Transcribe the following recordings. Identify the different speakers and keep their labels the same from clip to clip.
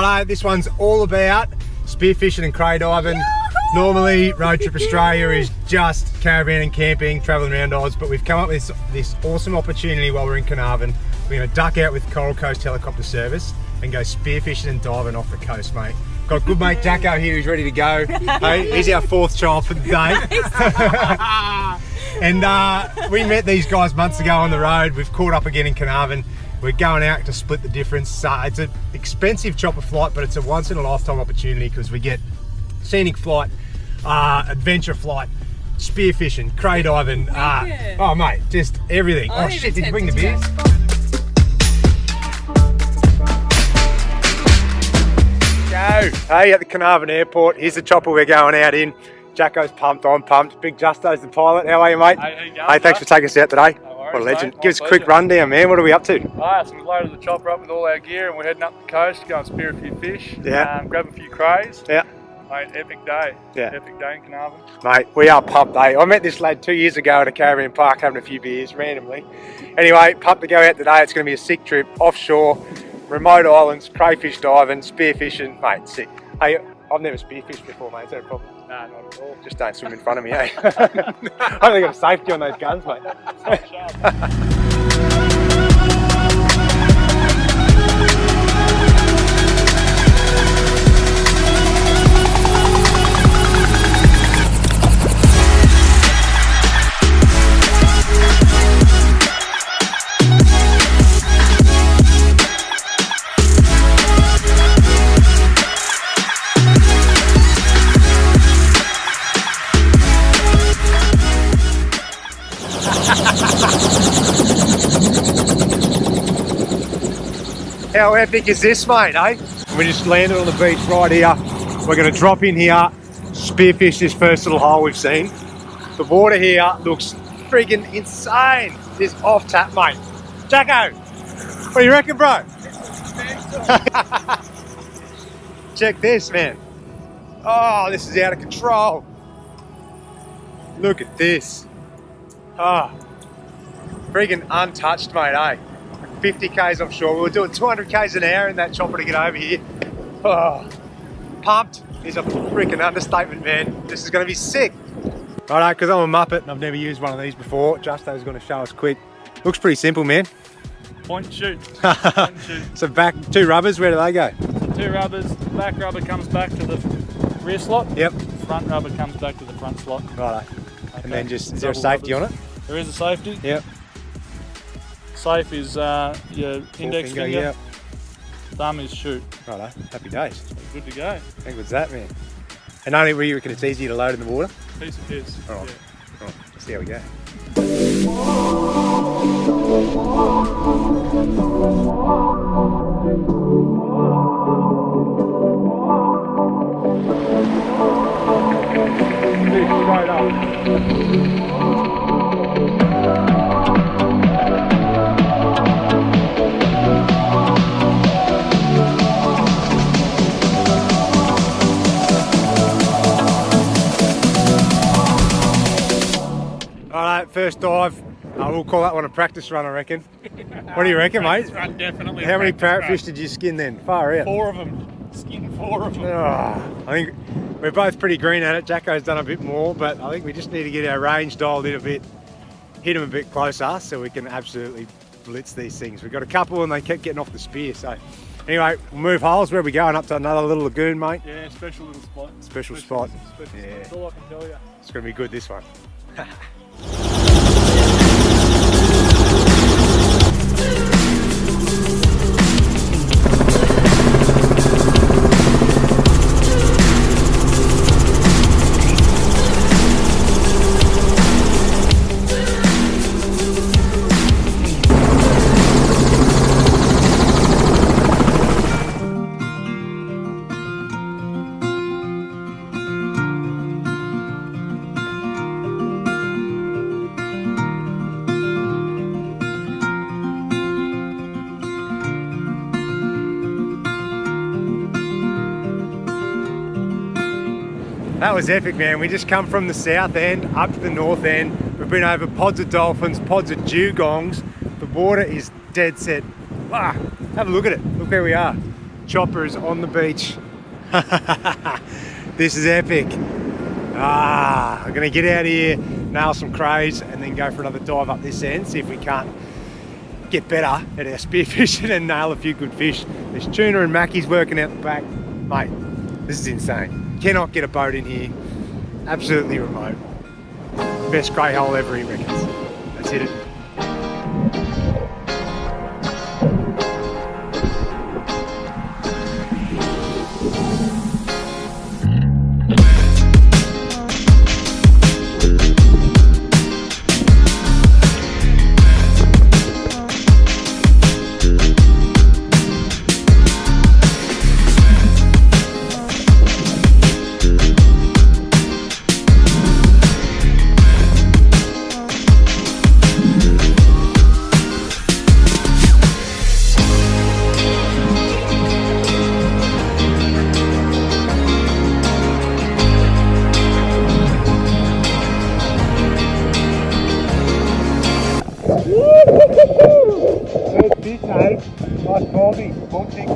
Speaker 1: Righto, this one's all about spearfishing and cray diving. Normally, Roadtrip Australia is just caravan and camping, travelling around Oz, but we've come up with this awesome opportunity while we're in Carnarvon. We're going to duck out with Coral Coast Helicopter Service and go spearfishing and diving off the coast, mate. Got good mate Jacko here who's ready to go. Hey, he's our fourth child for the day. And we met these guys months ago on the road. We've caught up again in Carnarvon. We're going out to split the difference. It's an expensive chopper flight, but it's a once in a lifetime opportunity because we get scenic flight, adventure flight, spearfishing, cray diving. Oh mate, just everything. Oh shit, did you bring the beers? Hey, at the Carnarvon Airport, here's the chopper we're going out in. Jacko's pumped, I'm pumped. Big Justo's the pilot. How are you, mate?
Speaker 2: Hey, how you going,
Speaker 1: hey, thanks for taking us out today.
Speaker 2: No worries,
Speaker 1: what a legend.
Speaker 2: Mate.
Speaker 1: Give us a quick rundown, man. What are we up to?
Speaker 2: So we loaded the chopper up with all our gear and we're heading up the coast to go and spear a few fish.
Speaker 1: Yeah.
Speaker 2: Grab a few crays.
Speaker 1: Yeah.
Speaker 2: Mate, epic day.
Speaker 1: Yeah.
Speaker 2: Epic day in Carnarvon.
Speaker 1: Mate, we are pumped, eh? I met this lad 2 years ago at a caravan park having a few beers randomly. Anyway, pumped to go out today. It's going to be a sick trip, offshore, remote islands, crayfish diving, spearfishing. Mate, sick. Hey, I've never spearfished before, mate. Is that a problem?
Speaker 2: Nah, not at all.
Speaker 1: Just don't swim in front of me, eh? I don't think I'm safety on those guns, mate. How epic is this, mate, eh? We just landed on the beach right here. We're going to drop in here, spearfish this first little hole we've seen. The water here looks freaking insane. This off tap, mate. Jacko, what do you reckon, bro? Check this, man. Oh, this is out of control. Look at this. Oh, freaking untouched, mate, eh? 50 k's offshore. We were doing 200 k's an hour in that chopper to get over here. Oh, pumped is a freaking understatement, man. This is going to be sick. Righto, because I'm a muppet and I've never used one of these before. Justo's going to show us quick. Looks pretty simple, man.
Speaker 2: Point and shoot. Point and shoot.
Speaker 1: So back, two rubbers, where do they go?
Speaker 2: So 2 rubbers, back rubber comes back to the rear slot.
Speaker 1: Yep.
Speaker 2: Front rubber comes back to the front slot.
Speaker 1: Righto.
Speaker 2: Okay.
Speaker 1: And then just, is there a safety on it?
Speaker 2: There is a safety.
Speaker 1: Yep.
Speaker 2: Safe is your index finger.
Speaker 1: Yep.
Speaker 2: Thumb is shoot.
Speaker 1: Righto, happy days.
Speaker 2: So good to go.
Speaker 1: How good's that, man? And only we reckon it's easier to load in the water?
Speaker 2: Piece of piss.
Speaker 1: All right.
Speaker 2: Yeah.
Speaker 1: All right, let's see how we go.
Speaker 2: Straight up.
Speaker 1: Alright, first dive. We'll call that one a practice run, I reckon. What do you reckon, mate?
Speaker 2: Run, definitely.
Speaker 1: How many parrotfish did you skin then? Far out.
Speaker 2: 4 of them. Skinned 4 of them.
Speaker 1: Oh, I think we're both pretty green at it. Jacko's done a bit more, but I think we just need to get our range dialed in a bit, hit them a bit closer so we can absolutely blitz these things. We've got a couple and they kept getting off the spear. So anyway, we'll move holes. Where are we going? Up to another little lagoon, mate?
Speaker 2: Yeah, special little spot.
Speaker 1: Special spot.
Speaker 2: Special
Speaker 1: Yeah.
Speaker 2: spot. That's all I can tell you.
Speaker 1: It's going to be good, this one. That was epic, man. We just come from the south end up to the north end. We've been over pods of dolphins, pods of dugongs. The water is dead set. Wow, have a look at it. Look where we are. choppers on the beach. This is epic. I'm gonna get out of here, nail some crays, and then go for another dive up this end, see if we can't get better at our spearfishing and nail a few good fish. There's tuna and mackies working out the back. Mate, this is insane. Cannot get a boat in here. Absolutely remote. Best cray hole ever, he reckons. Let's hit it.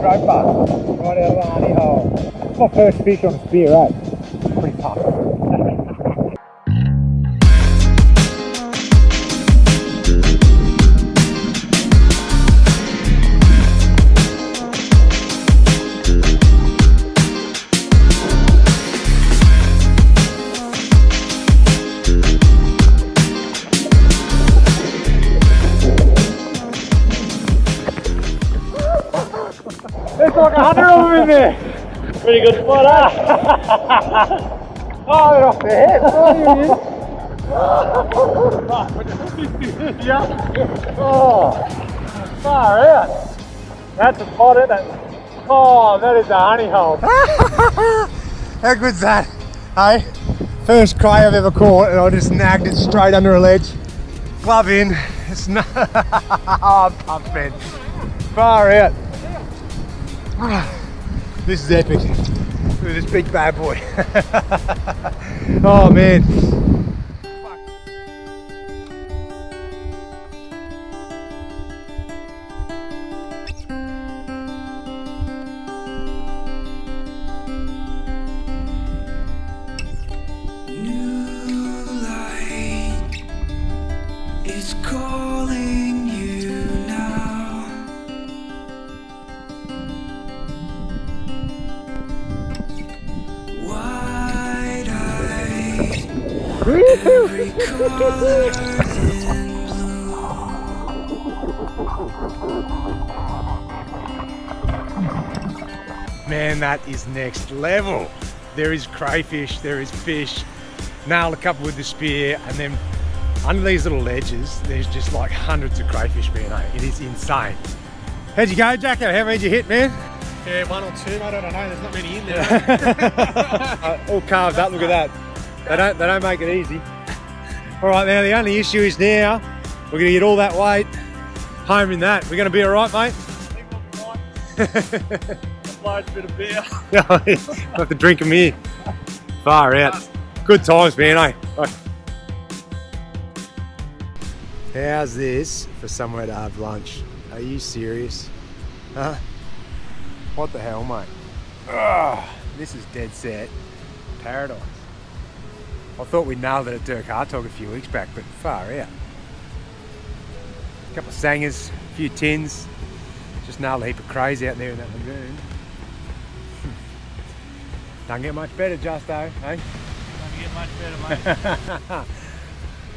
Speaker 1: Right out of the honey hole. It's my first fish on a spear, right? Pretty tough. There's like 100 of them in there.
Speaker 3: Pretty good spot, huh?
Speaker 1: Oh, they're off their head. Oh, far out. That's a spot, isn't it? Oh, that is a honey hole. How good's that? Hey, first cray I've ever caught, and I just nagged it straight under a ledge. Glove in. It's not. Oh, I'm pumped, man. Far out. This is epic. Look at this big bad boy. Oh man.
Speaker 4: New light is calling you now. Wide-eyed, every color in blue.
Speaker 1: Man, that is next level. There is crayfish, there is fish. Nailed a couple with the spear, and then under these little ledges, there's just like hundreds of crayfish, man. It is insane. How'd you go, Jacko? How many did you hit, man?
Speaker 3: Yeah, one or two, mate. I don't know. There's not many in there.
Speaker 1: All carved up. Look at that. They don't make it easy. All right, now the only issue is now we're going to get all that weight home in that. We're going to be all right, mate.
Speaker 3: I think we'll be fine. Large bit of beer.
Speaker 1: I'll have to drink them here. Far out. Good times, man, eh? Right. How's this for somewhere to have lunch? Are you serious? Huh? What the hell, mate? Ugh, this is dead set paradise. I thought we nailed it at Dirk Hartog a few weeks back, but far out. A couple of sangers, a few tins. Just nailed a heap of crays out there in that lagoon. Don't get much better, Justo, eh?
Speaker 3: Don't get much better, mate.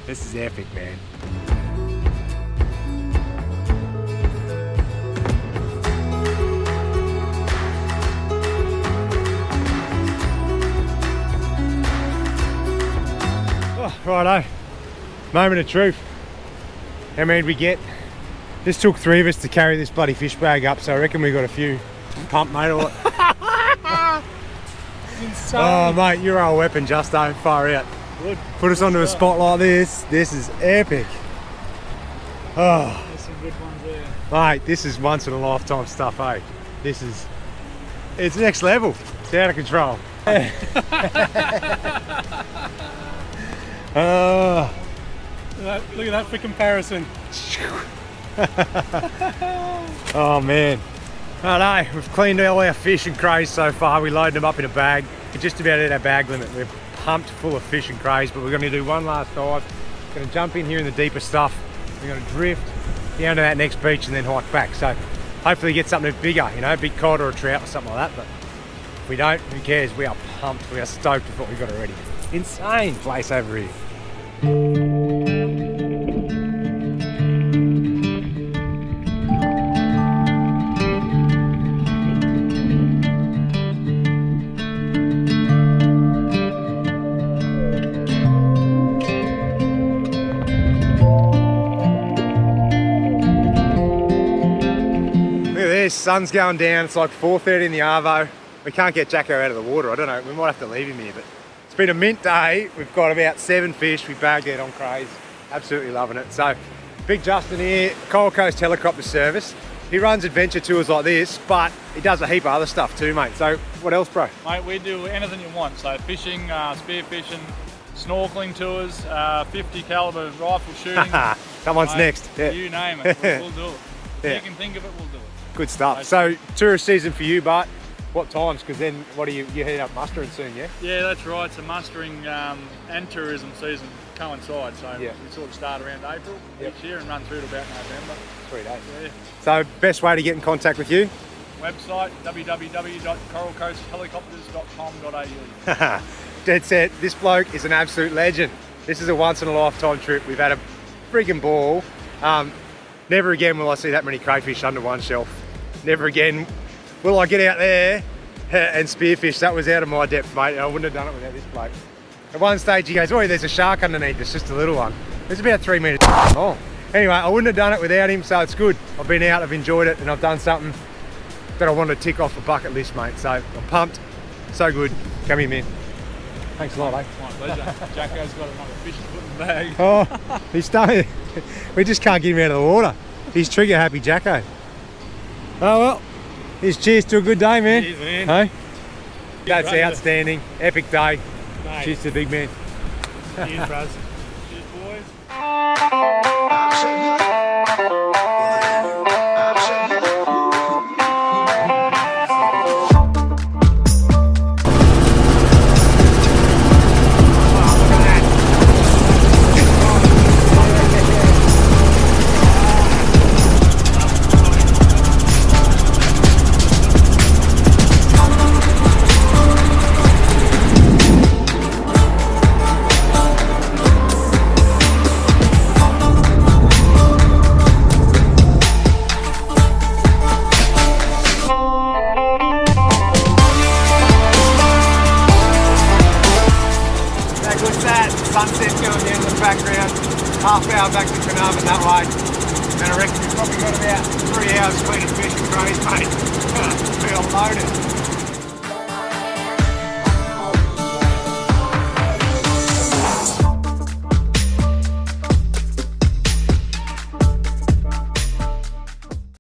Speaker 1: This is epic, man. Oh, righto. Moment of truth. How many did we get? This took 3 of us to carry this bloody fish bag up, so I reckon we got a few pump, mate. Or
Speaker 3: Insane.
Speaker 1: oh, mate, you're our weapon, Justo. Far out.
Speaker 3: Good.
Speaker 1: Put us onto a spot like this. This is epic. Oh,
Speaker 3: There's some good ones there.
Speaker 1: mate, this is once in a lifetime stuff, eh? This is, it's next level. It's out of control.
Speaker 3: Look at that for comparison.
Speaker 1: Oh man, Righto, we've cleaned all our fish and crays so far. We loaded them up in a bag. We're just about at our bag limit. We're pumped full of fish and crays, but we're going to do one last dive. We're going to jump in here in the deeper stuff. We're going to drift down to that next beach and then hike back. So hopefully get something bigger, you know, a big cod or a trout or something like that. But if we don't, who cares? We are pumped. We are stoked with what we've got already. Insane place over here. Sun's going down, it's like 4:30 in the arvo. We can't get Jacko out of the water. I don't know, we might have to leave him here, but it's been a mint day. We've got about 7 fish. We bagged it on crays. Absolutely loving it. So, Big Justin here, Coral Coast Helicopter Service. He runs adventure tours like this, but he does a heap of other stuff too, mate. So, what else, bro?
Speaker 2: Mate, we do anything you want. So fishing, spear fishing, snorkeling tours, 50 caliber rifle shooting.
Speaker 1: Someone's
Speaker 2: mate,
Speaker 1: next. Yeah.
Speaker 2: You name it, we'll do it.
Speaker 1: Yeah.
Speaker 2: You can think of it, we'll do it.
Speaker 1: Good stuff. So tourist season for you, Bart. What times? Because then, what are you're heading up mustering soon, yeah?
Speaker 2: Yeah, that's right. So mustering and tourism season coincide. So
Speaker 1: yeah.
Speaker 2: we sort of start around April each year and run through to about November.
Speaker 1: 3 days.
Speaker 2: Yeah.
Speaker 1: So best way to get in contact with you?
Speaker 2: Website www.coralcoasthelicopters.com.au.
Speaker 1: Dead set. This bloke is an absolute legend. This is a once in a lifetime trip. We've had a freaking ball. Never again will I see that many crayfish under one shelf. Never again will I get out there and spearfish. That was out of my depth, mate. I wouldn't have done it without this bloke. At one stage he goes, oh, there's a shark underneath. It's just a little one. It's about 3 meters long. Anyway, I wouldn't have done it without him, so it's good. I've been out, I've enjoyed it, and I've done something that I wanted to tick off the bucket list, mate. So I'm pumped. So good. Come here, man. Thanks a lot, mate.
Speaker 2: My pleasure. Jacko's got another fish to put in the bag.
Speaker 1: Oh, he's starting. We just can't get him out of the water. He's trigger happy, Jacko. Oh well, here's cheers to a good day, man.
Speaker 3: Cheers, man.
Speaker 1: Hey? That's outstanding. Epic day.
Speaker 3: Mate.
Speaker 1: Cheers to the big man.
Speaker 3: Cheers, bros.
Speaker 2: Cheers, boys.
Speaker 1: Sunset's going down in the background, half hour back to Carnarvon that way, and I reckon we've probably got about 3 hours cleaning fish and crays, mate. We are loaded.